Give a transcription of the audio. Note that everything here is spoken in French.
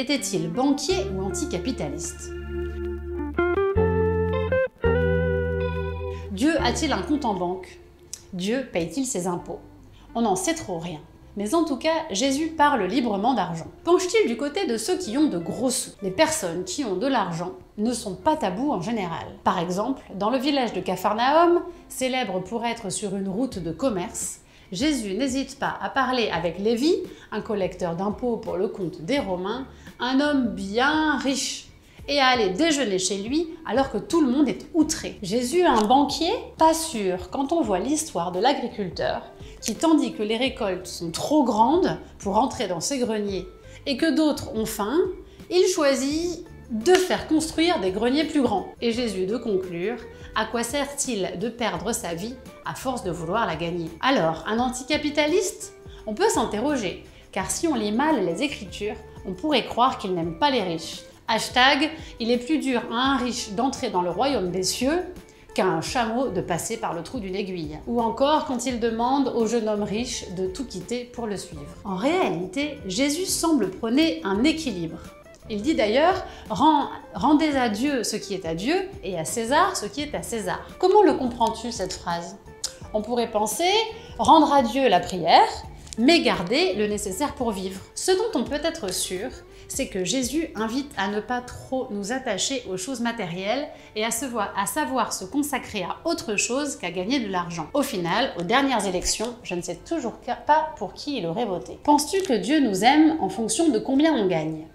Était-il banquier ou anticapitaliste? Dieu a-t-il un compte en banque? Dieu paye-t-il ses impôts? On n'en sait trop rien. Mais en tout cas, Jésus parle librement d'argent. Penche-t-il du côté de ceux qui ont de gros sous? Les personnes qui ont de l'argent ne sont pas tabous en général. Par exemple, dans le village de Capharnaüm, célèbre pour être sur une route de commerce, Jésus n'hésite pas à parler avec Lévi, un collecteur d'impôts pour le compte des Romains, un homme bien riche, et à aller déjeuner chez lui alors que tout le monde est outré. Jésus un banquier? Pas sûr quand on voit l'histoire de l'agriculteur qui, tandis que les récoltes sont trop grandes pour entrer dans ses greniers et que d'autres ont faim, il choisit de faire construire des greniers plus grands. Et Jésus de conclure: à quoi sert-il de perdre sa vie à force de vouloir la gagner? Alors, un anticapitaliste? On peut s'interroger, car si on lit mal les Écritures, on pourrait croire qu'il n'aime pas les riches. Hashtag, il est plus dur à un riche d'entrer dans le royaume des cieux qu'à un chameau de passer par le trou d'une aiguille. Ou encore quand il demande au jeune homme riche de tout quitter pour le suivre. En réalité, Jésus semble prôner un équilibre. Il dit d'ailleurs « Rendez à Dieu ce qui est à Dieu et à César ce qui est à César ». Comment le comprends-tu cette phrase? On pourrait penser « Rendre à Dieu la prière », mais garder le nécessaire pour vivre. Ce dont on peut être sûr, c'est que Jésus invite à ne pas trop nous attacher aux choses matérielles et à savoir se consacrer à autre chose qu'à gagner de l'argent. Au final, aux dernières élections, je ne sais toujours pas pour qui il aurait voté. Penses-tu que Dieu nous aime en fonction de combien on gagne?